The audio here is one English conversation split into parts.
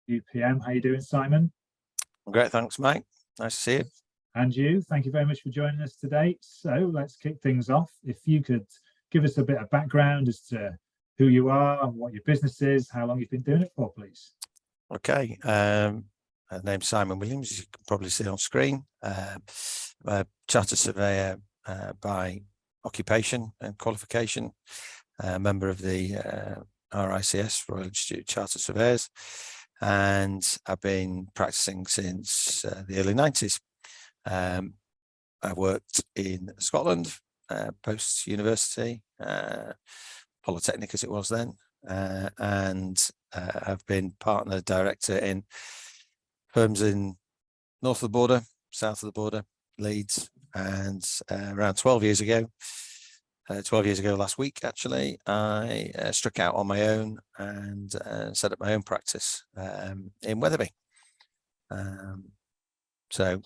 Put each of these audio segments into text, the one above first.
WPM. How you doing, Simon? Great, thanks, Mike. Nice to see you. And you. Thank you very much for joining us today. So let's kick things off. If you could give us a bit of background as to who you are, what your business is, how long you've been doing it for, please. Okay. Name's Simon Williams, as you can probably see on screen. I'm a chartered surveyor by occupation and qualification, member of the RICS, Royal Institute of Chartered Surveyors, and I've been practicing since the early 90s. I worked in Scotland, post-university, Polytechnic as it was then, and I've been partner director in firms in north of the border, south of the border, Leeds, and around 12 years ago last week actually, I struck out on my own and set up my own practice in Wetherby. So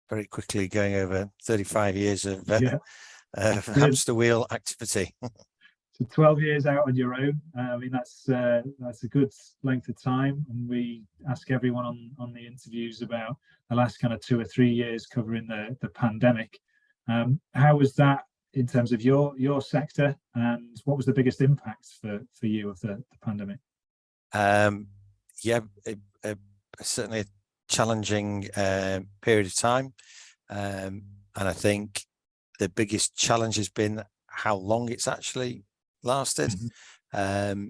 very quickly going over 35 years of hamster wheel activity. So 12 years out on your own. I mean, that's a good length of time. And we ask everyone on the interviews about the last kind of 2 or 3 years covering the pandemic. How was that in terms of your sector, and what was the biggest impact for you of the pandemic? Certainly a challenging period of time. And I think the biggest challenge has been how long it's actually lasted. Mm-hmm.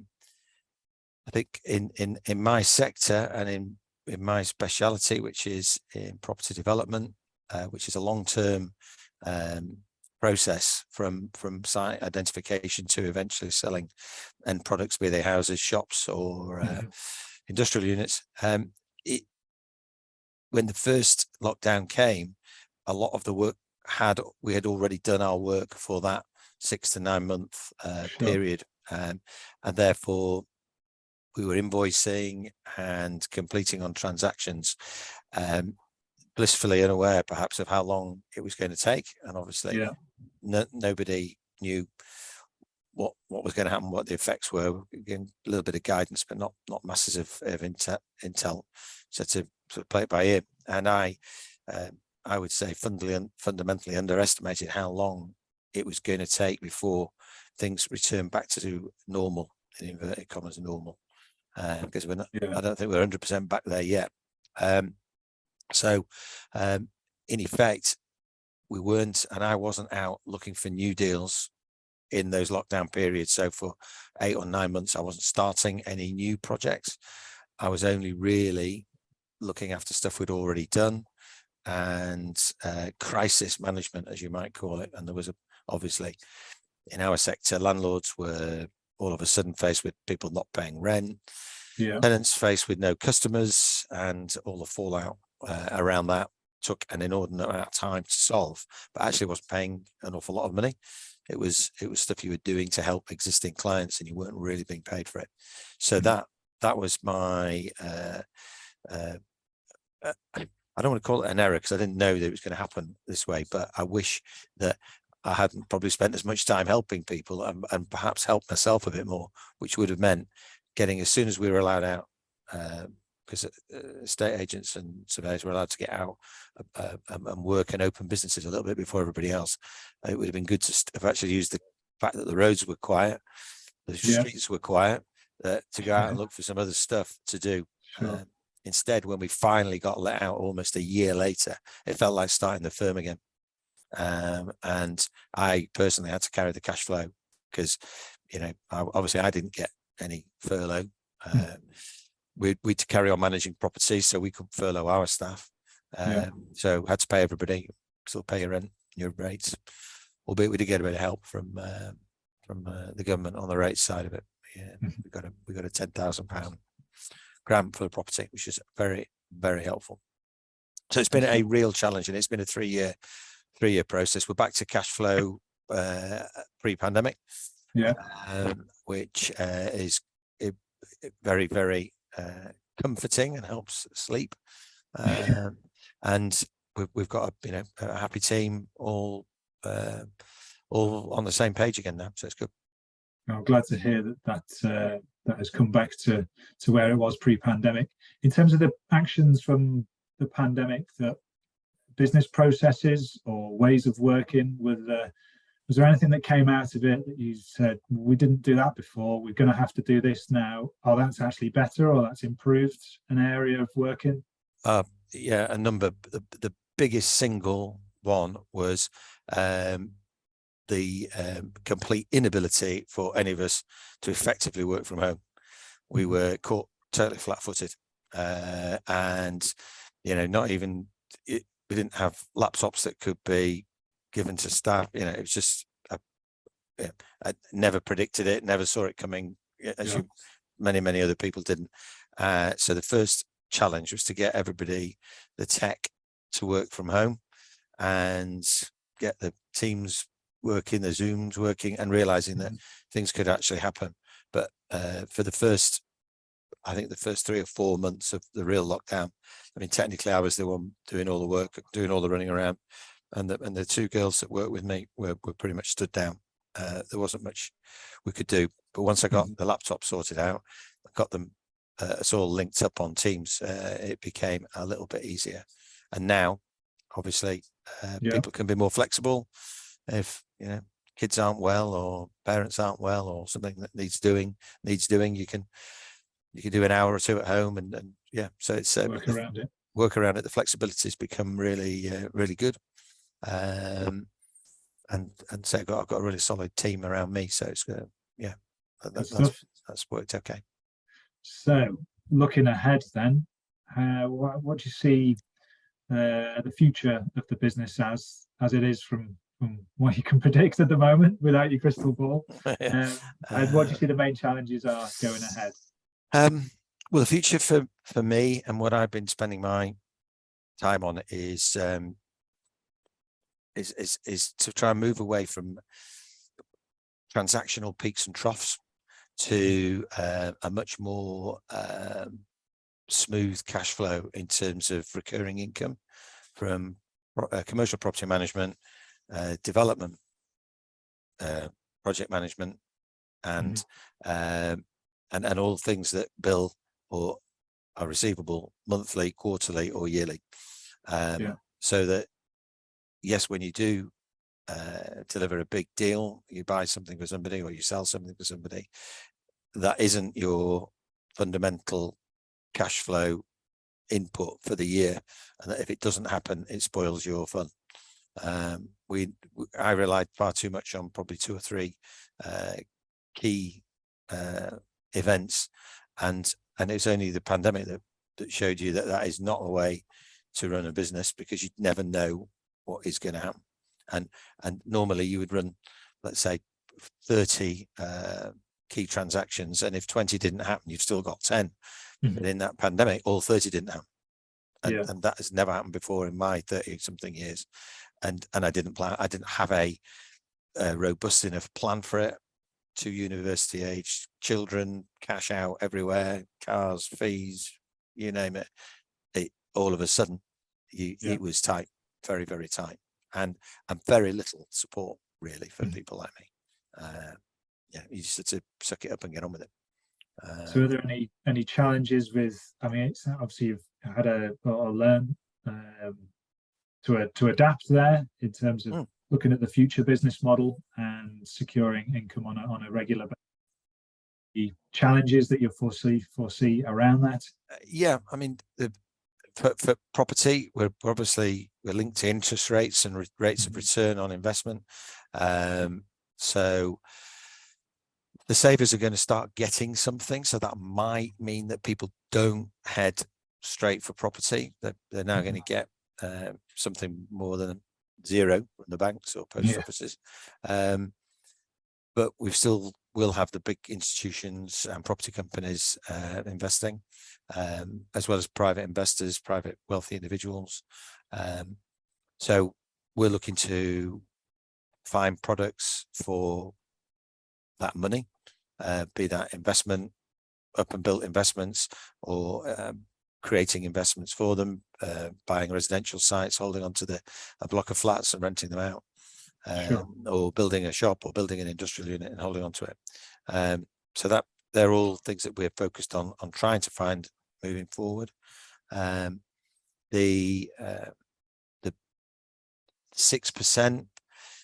I think in my sector and in my speciality, which is in property development, which is a long-term process from site identification to eventually selling end products, be they houses, shops, or industrial units. When the first lockdown came, a lot of the work we had already done our work for that 6 to 9 month period, and therefore we were invoicing and completing on transactions, blissfully unaware perhaps of how long it was going to take. And obviously nobody knew what was going to happen, what the effects were. Again, a little bit of guidance, but not masses of intel, so to play it by ear. And I would say fundamentally underestimated how long it was going to take before things returned back to normal, in inverted commas, normal, because we're not, I don't think we're 100% back there yet. So in effect, we weren't, and I wasn't out looking for new deals in those lockdown periods. So for 8 or 9 months, I wasn't starting any new projects. I was only really looking after stuff we'd already done, and crisis management, as you might call it. And there was obviously in our sector, landlords were all of a sudden faced with people not paying rent, tenants faced with no customers, and all the fallout around that took an inordinate amount of time to solve, but actually wasn't paying an awful lot of money. It was stuff you were doing to help existing clients, and you weren't really being paid for it. So that was my I don't want to call it an error, because I didn't know that it was going to happen this way, but I wish that I hadn't probably spent as much time helping people and perhaps helped myself a bit more, which would have meant getting, as soon as we were allowed out, because estate agents and surveyors were allowed to get out and work and open businesses a little bit before everybody else. It would have been good to have actually used the fact that the roads were quiet, the streets were quiet, to go out and look for some other stuff to do. Instead, when we finally got let out almost a year later, it felt like starting the firm again. And I personally had to carry the cash flow, because, obviously I didn't get any furlough. We'd to carry on managing properties, so we couldn't furlough our staff. So had to pay everybody, still pay your rent, your rates, albeit we did get a bit of help from the government on the rates side of it. We got a £10,000 grant for the property, which is very, very helpful. So it's been a real challenge, and it's been a three-year process. We're back to cash flow pre-pandemic, which is very, very comforting and helps sleep. And we've got a happy team, all on the same page again now, so it's good. I'm glad to hear that that has come back to where it was pre-pandemic. In terms of the actions from the pandemic, that business processes or ways of working, was there anything that came out of it that you said, we didn't do that before, we're going to have to do this now? Oh, that's actually better, or that's improved an area of working? Yeah, a number. The biggest single one was the complete inability for any of us to effectively work from home. We were caught totally flat-footed, and not even we didn't have laptops that could be given to staff. It was just I never predicted it, never saw it coming, as many other people didn't. So the first challenge was to get everybody the tech to work from home and get the Teams working, the Zooms working, and realizing that things could actually happen. But for I think the first 3 or 4 months of the real lockdown, I mean, technically I was the one doing all the work, doing all the running around, and the 2 girls that worked with me were pretty much stood down. There wasn't much we could do. But once I got the laptop sorted out, I got them it's all linked up on Teams, it became a little bit easier. And now, obviously, people can be more flexible. If kids aren't well, or parents aren't well, or something that needs doing, you can do an hour or 2 at home, and so it's work around it. The flexibility has become really good. And so I've got a really solid team around me, so it's that's worked okay. So looking ahead then, what do you see the future of the business as it is from what you can predict at the moment without your crystal ball? And what do you see the main challenges are going ahead? Well, the future for me, and what I've been spending my time on, is to try and move away from transactional peaks and troughs to a much more smooth cash flow in terms of recurring income from commercial property management, development, project management, and all things that bill or are receivable monthly, quarterly, or yearly. So that, yes, when you do deliver a big deal, you buy something for somebody or you sell something for somebody, that isn't your fundamental cash flow input for the year, and that if it doesn't happen, it spoils your fun. I relied far too much on probably 2 or 3 key events, and it was only the pandemic that showed you that is not a way to run a business, because you'd never know what is going to happen. And normally you would run, let's say, 30 key transactions, and if 20 didn't happen, you've still got 10. But in that pandemic, all 30 didn't happen, and that has never happened before in my 30-something years. And I didn't have a robust enough plan for it. 2 university age children, cash out everywhere, cars, fees, you name it. All of a sudden, it was tight, very, very tight, and very little support really for people like me. You just had to suck it up and get on with it. So are there any challenges with, I mean, it's obviously you've had a learn to adapt there in terms of looking at the future business model and securing income on a regular basis. The challenges that you foresee around that? I mean, for property, we're linked to interest rates and rates of return on investment. So the savers are going to start getting something, so that might mean that people don't head straight for property. They're now going to get something more than 0 from the banks or post offices. But we'll have the big institutions and property companies investing, as well as private investors, private wealthy individuals. So we're looking to find products for that money, be that investment, up and built investments, or creating investments for them, buying residential sites, holding onto a block of flats and renting them out, or building a shop or building an industrial unit and holding onto it. So they're all things that we're focused on trying to find moving forward. The 6%,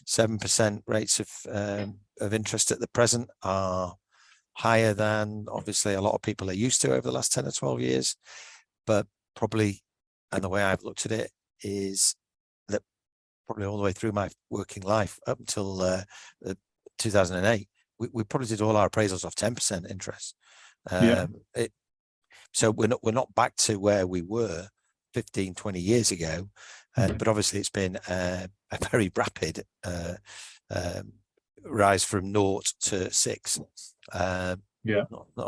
7% rates of interest at the present are higher than obviously a lot of people are used to over the last 10 or 12 years, but probably, and the way I've looked at it is that probably all the way through my working life up until 2008, we probably did all our appraisals off 10% interest. So we're not back to where we were 15, 20 years ago, but obviously it's been a very rapid rise from 0 to 6. Not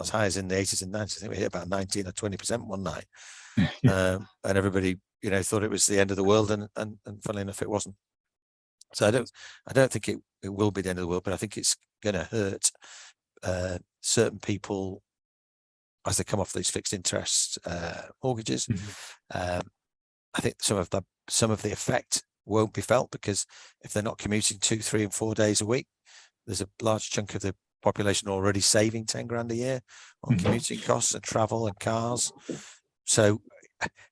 as high as in the 80s and 90s. I think we hit about 19 or 20% one night. And everybody, thought it was the end of the world, and funnily enough, it wasn't. So I don't think it will be the end of the world, but I think it's going to hurt certain people as they come off these fixed interest mortgages. I think some of the effect won't be felt, because if they're not commuting 2, 3 and 4 days a week, there's a large chunk of the population already saving 10 grand a year on commuting costs and travel and cars. So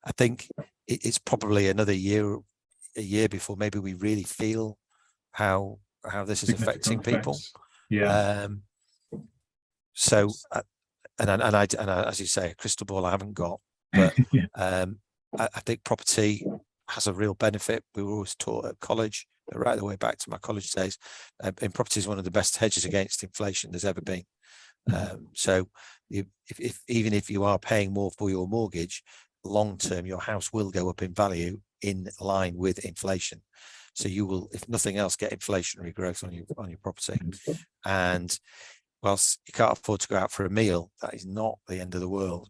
I think it's probably another a year before maybe we really feel how this is affecting people. So and I, as you say, a crystal ball I haven't got, but I think property has a real benefit. We were always taught at college, right the way back to my college days, and property is one of the best hedges against inflation there's ever been. So even if you are paying more for your mortgage, long term your house will go up in value in line with inflation. So you will, if nothing else, get inflationary growth on your property. And whilst you can't afford to go out for a meal, that is not the end of the world.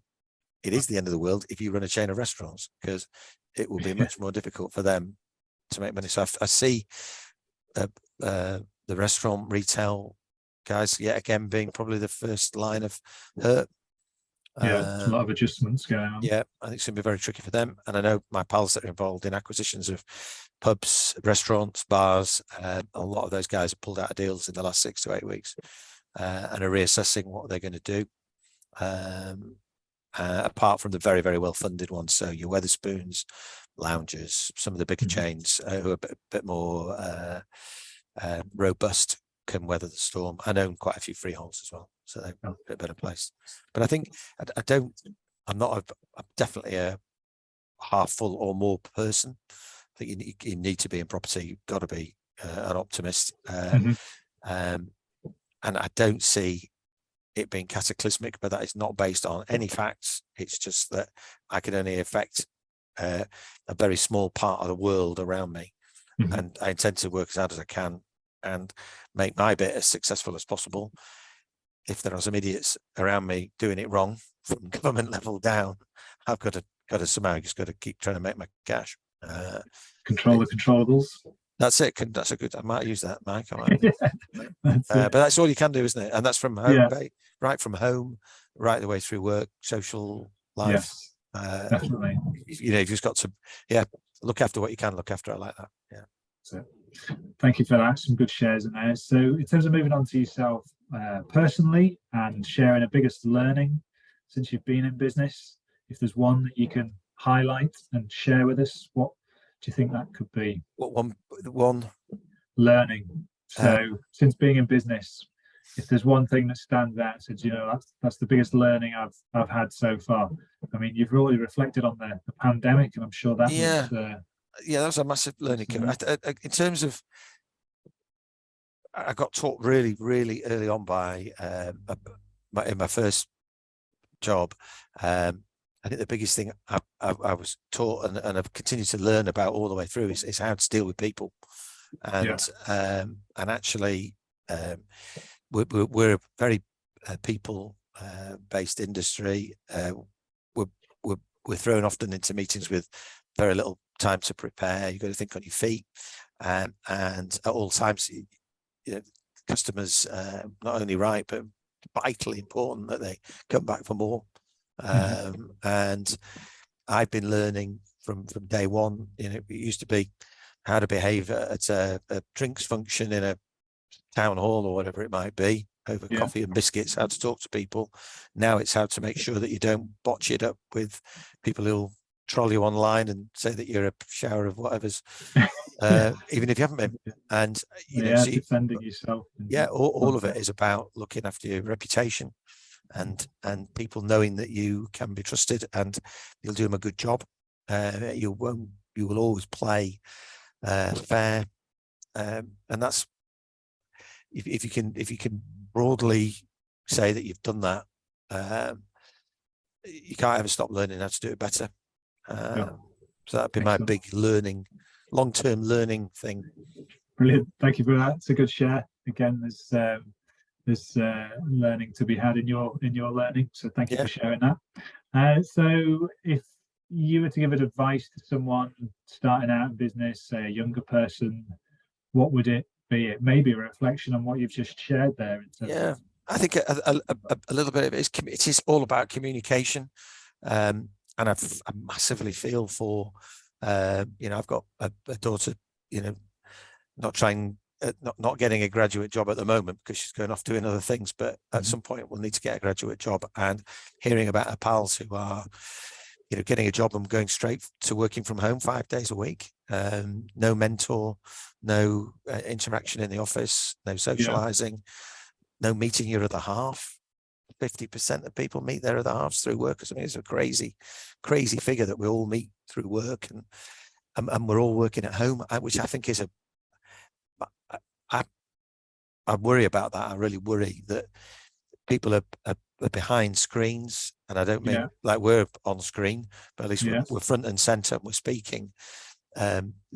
It is the end of the world if you run a chain of restaurants, because it will be much more difficult for them to make money. So I see the restaurant retail guys yet again being probably the first line of hurt. A lot of adjustments going on. Yeah, I think it's going to be very tricky for them. And I know my pals that are involved in acquisitions of pubs, restaurants, bars, a lot of those guys have pulled out of deals in the last 6 to 8 weeks and are reassessing what they're going to do. Apart from the very, very well-funded ones, so your Wetherspoons, Loungers, some of the bigger chains who are a bit more robust, can weather the storm, and own quite a few freeholds as well, so they're a bit better placed. But I think I'm definitely a half full or more person. I think you need to be in property. You've got to be an optimist, and I don't see it being cataclysmic, but that is not based on any facts. It's just that I can only affect a very small part of the world around me, and I intend to work as hard as I can and make my bit as successful as possible. If there are some idiots around me doing it wrong from government level down, I've got to somehow just got to keep trying to make my cash. Control the controllables. That's it. That's a good. I might use that, Mike. But that's all you can do, isn't it? And that's from home, right from home, right the way through work, social life. Yes, definitely. You've just got to, look after what you can look after. I like that. Yeah. So, thank you for that. Some good shares in there. So, in terms of moving on to yourself personally and sharing a biggest learning since you've been in business, if there's one that you can highlight and share with us, what do you think that could be? What one learning? So since being in business, if there's one thing that stands out, says, that's the biggest learning I've had so far. I mean, you've really reflected on the pandemic, and I'm sure that was that was a massive learning curve. In terms of, I got taught really, really early on by in my first job. I think the biggest thing I was taught and I've continued to learn about all the way through is how to deal with people, and actually we're a very people based industry. We're thrown often into meetings with very little time to prepare. You've got to think on your feet, and at all times, customers not only right but vitally important that they come back for more. And I've been learning from day one. It used to be how to behave at a drinks function in a town hall or whatever it might be, over coffee and biscuits, how to talk to people. Now it's how to make sure that you don't botch it up with people who'll troll you online and say that you're a shower of whatever's, even if you haven't been. And you know, defending yourself. All of it is about looking after your reputation and people knowing that you can be trusted and you'll do them a good job. You will always play fair, and that's if you can broadly say that you've done that, you can't ever stop learning how to do it better. So that'd be my big long-term learning thing. Brilliant, thank you for that. It's a good share. Again, there's learning to be had in your learning. So thank you for sharing that. So if you were to give advice to someone starting out in business, say a younger person, what would it be? It may be a reflection on what you've just shared there. I think a little bit of it is all about communication, and I massively feel for I've got a daughter, not getting a graduate job at the moment because she's going off doing other things, but at some point we'll need to get a graduate job. And hearing about her pals who are getting a job and going straight to working from home 5 days a week, no mentor, no interaction in the office, no socializing, no meeting your other half. 50% of people meet their other halves through work. I mean, it's a crazy figure that we all meet through work, and we're all working at home, which I think is I worry about that. I really worry that people are behind screens, and I don't mean like we're on screen, but at least we're front and center and we're speaking.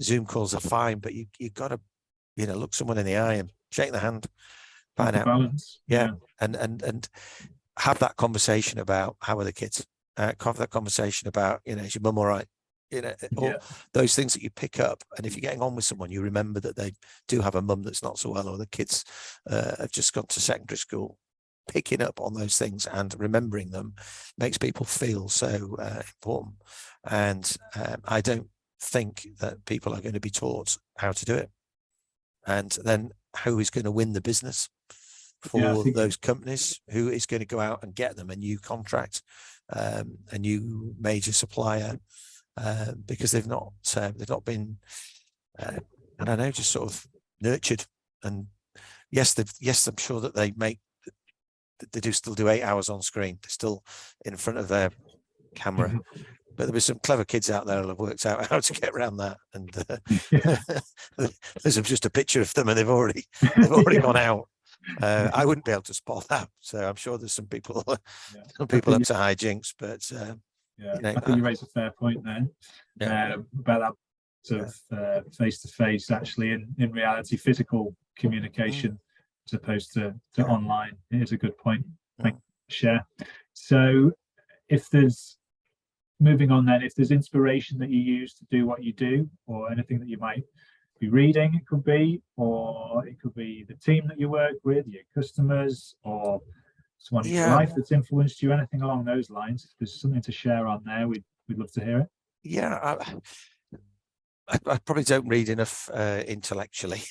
Zoom calls are fine, but you got to look someone in the eye and shake their hand, find out balance. And have that conversation about how are the kids, have that conversation about is your mum all right, all those things that you pick up. And if you're getting on with someone, you remember that they do have a mum that's not so well, or the kids have just gone to secondary school. Picking up on those things and remembering them makes people feel so important. And I don't think that people are going to be taught how to do it. And then who is going to win the business for those companies? Who is going to go out and get them a new contract, a new major supplier, because they've not been, I don't know, just sort of nurtured. And yes, I'm sure that they do still do 8 hours on screen. They're still in front of their camera. But there were some clever kids out there who have worked out how to get around that. And there's just a picture of them, and they've already gone out. I wouldn't be able to spot that. So I'm sure there's some people up to hijinks. But I think you raise a fair point there about that sort of face-to-face. Actually, in reality, physical communication as opposed to online. It is a good point. Thank you for share. So if there's moving on then, if there's inspiration that you use to do what you do, or anything that you might be reading, it could be, or it could be the team that you work with, your customers, or someone in your life that's influenced you, anything along those lines. If there's something to share on there, we'd love to hear it. I probably don't read enough intellectually.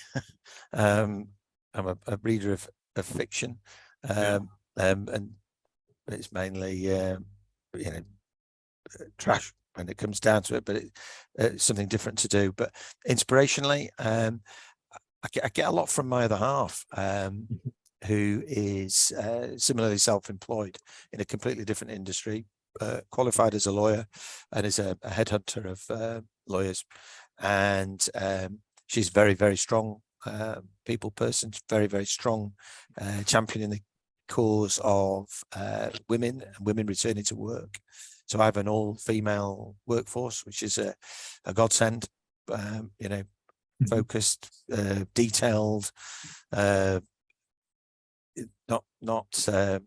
I'm a reader of fiction, and it's mainly trash when it comes down to it, but it's something different to do. But inspirationally, I get a lot from my other half, who is similarly self-employed in a completely different industry, qualified as a lawyer, and is a headhunter of lawyers. And she's very, very strong people person, very, very strong, championing the cause of women and women returning to work. So I have an all-female workforce, which is a godsend. Focused, detailed, not. I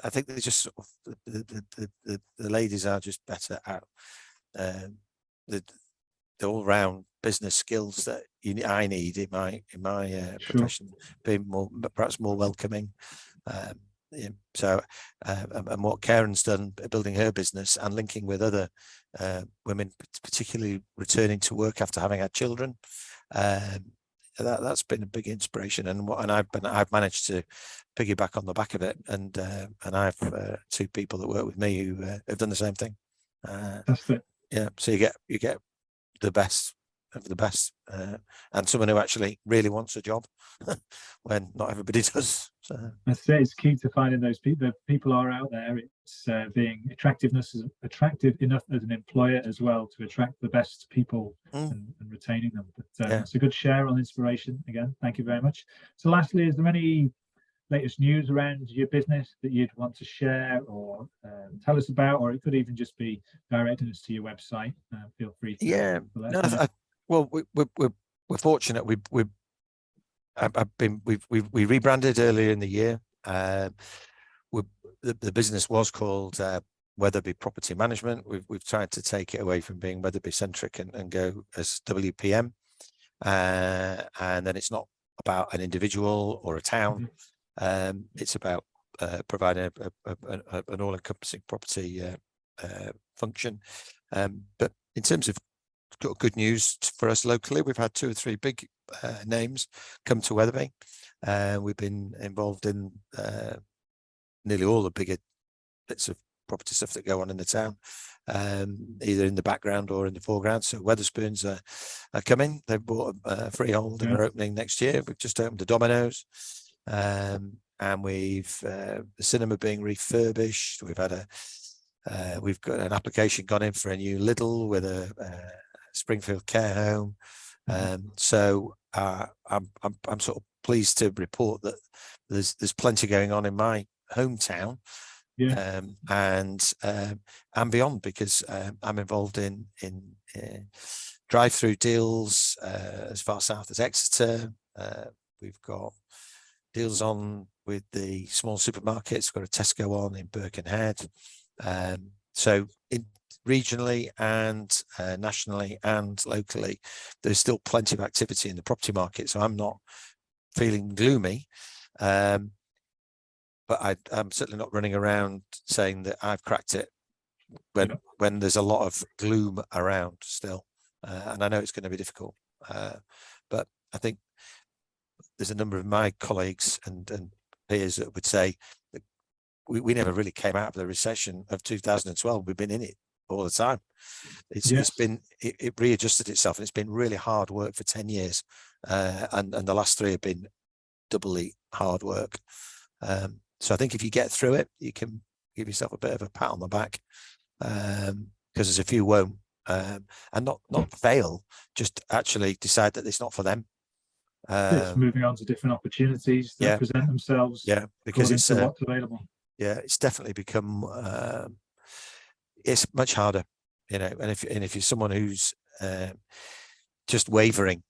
think they're just sort of the ladies are just better at the all-round business skills that I need in my profession, being perhaps more welcoming. So and what Karen's done, building her business and linking with other women, particularly returning to work after having had children, that's been a big inspiration, and I've managed to piggyback on the back of it, and I've 2 people that work with me who have done the same thing. That's it. Yeah, so you get the best of the best, and someone who actually really wants a job when not everybody does. So. That's it. It's key to finding those people. The people are out there. It's being attractive enough as an employer as well to attract the best people and retaining them. But it's a good share on inspiration. Again, thank you very much. So lastly, is there any latest news around your business that you'd want to share or tell us about, or it could even just be directing us to your website? Feel free to well, we're fortunate. We rebranded earlier in the year. The business was called Wetherby Property Management. We've tried to take it away from being Wetherby centric and go as WPM, and then it's not about an individual or a town. It's about providing an all-encompassing property function. But in terms of good news for us locally, we've had 2 or 3 big names come to Wetherby. We've been involved in nearly all the bigger bits of property stuff that go on in the town, either in the background or in the foreground. So Wetherspoons are coming. They've bought a freehold and are opening next year. We've just opened the Domino's, and we've the cinema being refurbished. We've got an application gone in for a new Lidl with a Springfield care home. So I'm sort of pleased to report that there's plenty going on in my hometown, and beyond, because I'm involved in drive-through deals as far south as Exeter. We've got deals on with the small supermarkets. We've got a Tesco on in Birkenhead. So regionally and nationally and locally, there's still plenty of activity in the property market. So I'm not feeling gloomy, but I'm certainly not running around saying that I've cracked it when there's a lot of gloom around still. And I know it's going to be difficult, but I think there's a number of my colleagues and peers that would say that we never really came out of the recession of 2012. We've been in it all the time. It readjusted itself, and it's been really hard work for 10 years. And the last 3 have been doubly hard work. So I think if you get through it, you can give yourself a bit of a pat on the back, because there's a few won't, and not fail, just actually decide that it's not for them. It's moving on to different opportunities that present themselves. Yeah, because it's what's available. Yeah, it's definitely become it's much harder, and if you're someone who's just wavering,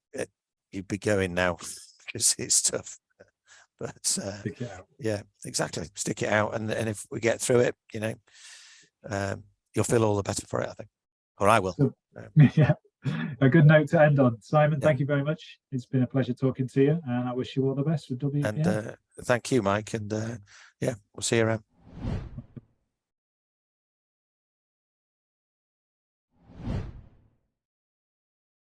you'd be going now, because it's tough. But stick it out. Yeah, exactly. Stick it out, and if we get through it, you'll feel all the better for it, I think, or I will. So, yeah, a good note to end on. Simon, thank you very much. It's been a pleasure talking to you, and I wish you all the best with WPM. And thank you, Mike, and we'll see you around.